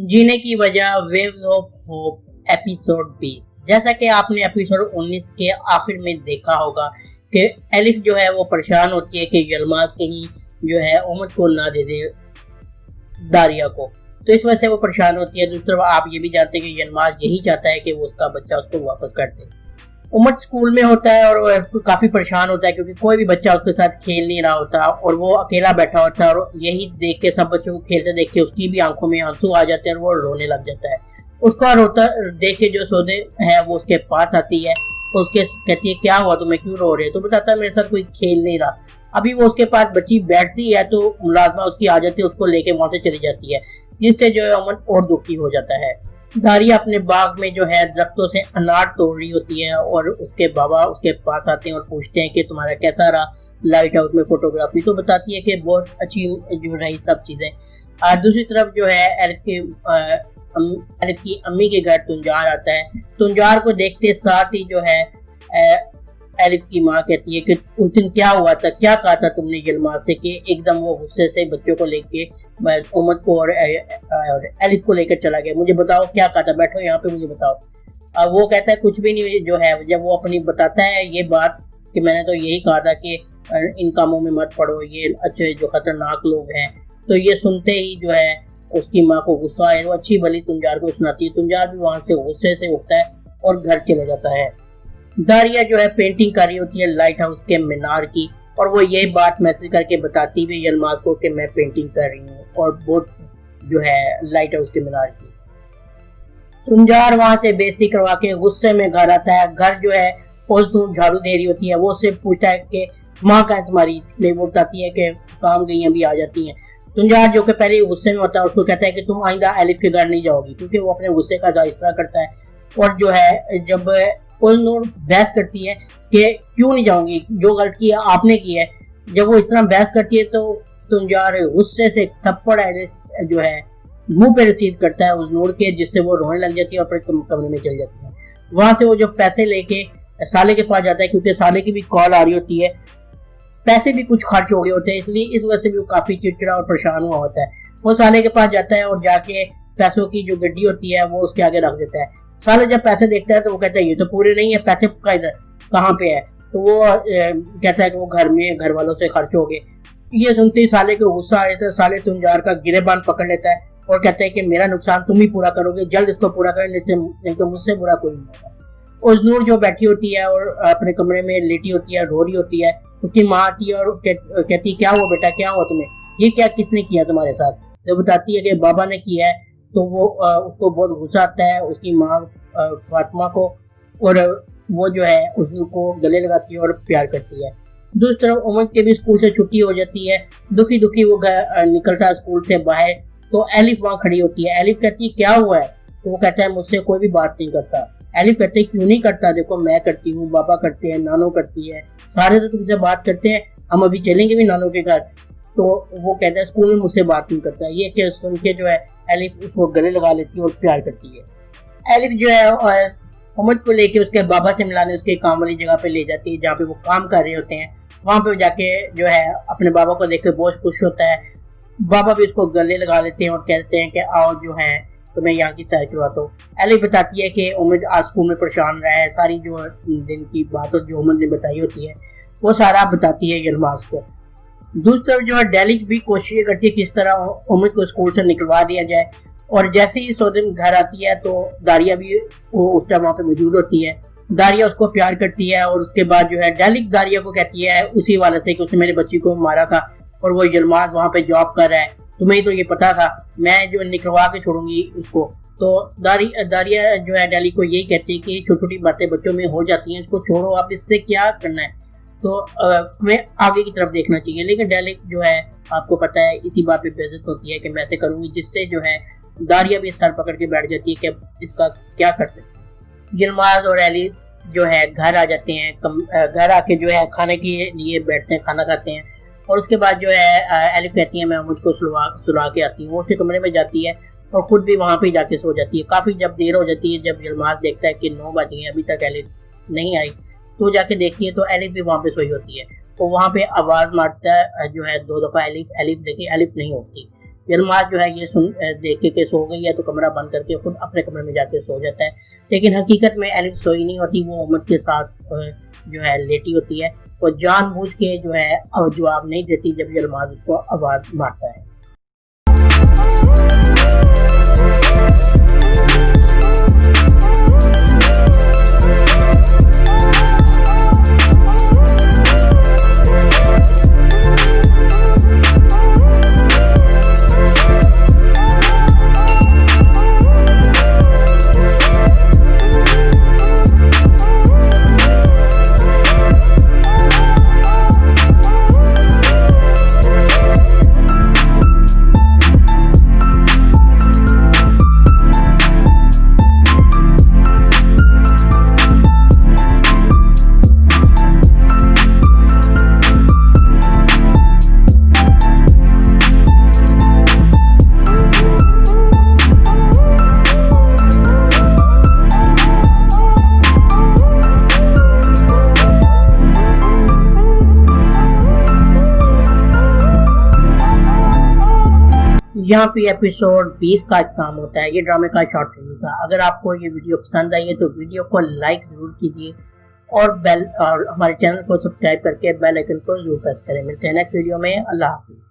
जीने की वजह, वेव्स ऑफ होप, एपिसोड 20। जैसा कि आपने एपिसोड 19 के आखिर में देखा होगा कि एलिफ जो है वो परेशान होती है कि यलमाज कहीं जो है उमर को ना दे दे दारिया को, तो इस वजह से वो परेशान होती है। दूसरी तरफ आप ये भी जानते हैं कि यलमाज यही चाहता है कि वो उसका बच्चा उसको वापस कर दे। उमर स्कूल में होता है और वो काफी परेशान होता है क्योंकि कोई भी बच्चा उसके साथ खेल नहीं रहा होता और वो अकेला बैठा होता है, और यही देख के सब बच्चों को खेलते देख के उसकी भी आंखों में आंसू आ जाते हैं और वो रोने लग जाता है। उसका रोता देख के जो सौदे है वो उसके पास आती है, उसके कहती है क्या हुआ तुम्हें, क्यों रो रहे हो? तो बताता है मेरे साथ कोई खेल नहीं रहा। अभी वो उसके पास बच्ची बैठती है तो मुलाजमा उसकी आ जाती है, उसको लेके वहां से चली जाती है, जिससे जो है उमर और दुखी हो जाता है। दारिया अपने बाग में जो है दरख्तों से अनार तोड़ रही होती है और उसके बाबा उसके पास आते हैं और पूछते हैं कि तुम्हारा कैसा रहा लाइट हाउस में फोटोग्राफी। तो बताती है कि बहुत अच्छी जो रही सब चीजें। दूसरी तरफ जो है एलिफ की अम्मी के घर तुंजार आता है। तुंजार को देखते साथ ही जो है एलिफ की माँ कहती है कि उस दिन क्या हुआ था, क्या कहा था तुमने यलमाज से, कि एकदम वो गुस्से से बच्चों को लेके उमर को और एलिफ को लेकर चला गया। मुझे बताओ क्या कहा था, बैठो यहाँ पे मुझे बताओ। अब वो कहता है कुछ भी नहीं जो है। जब वो अपनी बताता है ये बात कि मैंने तो यही कहा था कि इन कामों में मत पड़ो, ये अच्छे जो खतरनाक लोग हैं, तो ये सुनते ही जो है उसकी माँ को गुस्सा आया। वो अच्छी भली तुंजार को सुनाती है। तुंजार भी वहां से गुस्से से उठता है और घर चला जाता है। दारिया जो है पेंटिंग कर रही होती है लाइट हाउस के मीनार की, और वो ये बात मैसेज करके बताती हुई यलमाज को कि मैं पेंटिंग कर रही हूँ और बहुत जो है लाइट हाउस के मीनार की। तुंजार वहां से बेइज्जती करवा के गुस्से में घर आता है। घर जो है ओज़नूर झाड़ू दे रही होती है। वो उससे पूछता है कि माँ का है तुम्हारी, ले वो बताती है कि काम गई अभी आ जाती है। तुंजार जो कि पहले गुस्से में होता है उसको कहता है कि तुम आइंदा एलिफ के घर नहीं जाओगी, क्योंकि वो अपने गुस्से का इज़हार करता है। और जो है जब ओज़नूर बहस करती है कि क्यों नहीं जाऊंगी, जो गलती आपने की है, जब वो इस तरह बहस करती है तो तुंजार गुस्से से थप्पड़ जो है मुंह पे रसीद करता है ओज़नूर के, जिससे वो रोने लग जाती है और फिर कमरे में चल जाती है। वहां से वो जो पैसे लेके साले के पास जाता है, क्योंकि साले की भी कॉल आ रही होती है, पैसे भी कुछ खर्च हो गए होते हैं, इसलिए इस वजह से भी वो काफी चिड़चिड़ा और परेशान हुआ होता है। वो साले के पास जाता है और जाके पैसों की जो गड्डी होती है वो उसके आगे रख देता है। साले जब पैसे देखता है तो वो कहता है ये तो पूरे नहीं है, पैसे कहाँ पे है? तो वो कहता है कि वो घर में घर वालों से खर्च हो गए। ये सुनते ही साले को गुस्सा आ जाता है। साले तुंजार का गिरेबान पकड़ लेता है और कहता है कि मेरा नुकसान तुम ही पूरा करोगे, जल्द इसको पूरा करें, नहीं तो मुझसे बुरा कोई नहीं होगा। ओज़नूर जो बैठी होती है और अपने कमरे में लेटी होती है, रो रही होती है, उसकी माँ आती है और कहती क्या हुआ बेटा, क्या हुआ तुम्हें, ये क्या किसने किया तुम्हारे साथ? तो बताती है कि बाबा ने किया है। तो वो उसको बहुत गुस्सा आता है उसकी माँ फातिमा को, और वो जो है उसको गले लगाती है और प्यार करती है। दूसरी तरफ उमर के भी स्कूल से छुट्टी हो जाती है। दुखी दुखी वो निकलता है स्कूल से बाहर, तो एलिफ वहाँ खड़ी होती है। एलिफ कहती है क्या हुआ है? तो वो कहता है मुझसे कोई भी बात नहीं करता। एलिफ कहते हैं क्यों नहीं करता, देखो मैं करती हूँ, बाबा करते हैं, नानो करती है, सारे तो तुमसे बात करते हैं, हम अभी चलेंगे भी नानो के घर। तो वो कहता है स्कूल में मुझसे बात नहीं करता। ये कि सुन के जो है एलिफ उसको गले लगा लेती है और प्यार करती है। एलिफ जो है उमर को लेके उसके बाबा से मिलाने उसके काम वाली जगह पे ले जाती है जहाँ पे वो काम कर रहे होते हैं। वहां पे जाके जो है अपने बाबा को देख के बहुत खुश होता है। बाबा भी उसको गले लगा लेते हैं और कहते हैं कि आओ जो है तो मैं यहाँ की सैर करवाता हूँ। एलिफ बताती है कि उमर आज स्कूल में परेशान रहा है, सारी जो दिन की बात और जो उमर ने बताई होती है वो सारा बताती है यलमाज को। दूसरी तरफ जो है डेली भी कोशिश करती है किस तरह उमर को स्कूल से निकलवा दिया जाए, और जैसे ही सौदन घर आती है तो दारिया भी उस टाइम वहाँ पे मौजूद होती है। दारिया उसको प्यार करती है और उसके बाद जो है डेली दारिया को कहती है उसी वाले से कि उसने मेरे बच्ची को मारा था और वो यलमाज वहाँ पे जॉब कर रहा है, तुम्हें तो ये पता था, मैं जो निकलवा के छोड़ूंगी उसको। तो दारिया जो है डेली को यही कहती है कि छोटी छोटी बातें बच्चों में हो जाती हैं, इसको छोड़ो, आप इससे क्या करना है, तो हमें आगे की तरफ देखना चाहिए। लेकिन डेली जो है आपको पता है इसी बात पे बेइज्जत होती है कि मैं ऐसे करूंगी, जिससे जो है दारिया भी सर पकड़ के बैठ जाती है कि इसका क्या कर सकते। यलमाज और एलिफ जो है घर आ जाते हैं। घर आके जो है खाने के लिए बैठते हैं, खाना खाते हैं, और उसके बाद जो है एलिफ कहती है मैं मुझको सुला के आती हूँ। वो उसके कमरे में जाती है और खुद भी वहां पे जाके सो जाती है। काफी जब देर हो जाती है, जब यलमाज देखता है कि 9 बज गए अभी तक एलिफ नहीं आई, तो जाके देखती है तो एलिफ भी वहां पे सोई होती है। तो वहां पे आवाज मारता है जो है 2 दफा एलिफ एलिफ, देखिए एलिफ नहीं होती। यलमाज जो है ये सुन देख के सो गई है तो कमरा बंद करके खुद अपने कमरे में जाके सो जाता है, लेकिन हकीकत में एलिफ सोई नहीं होती, वो मोहम्मद के साथ जो है लेटी होती है। वो जानबूझ के जो है जवाब नहीं देती जब यलमाज उसको आवाज मारता है। यहाँ पे एपिसोड 20 का काम होता है। ये ड्रामे का शॉर्ट रिव्यू था। अगर आपको ये वीडियो पसंद आई है तो वीडियो को लाइक जरूर कीजिए और हमारे चैनल को सब्सक्राइब करके बेल आइकन को जरूर प्रेस करें। मिलते हैं नेक्स्ट वीडियो में। अल्लाह हाफिज।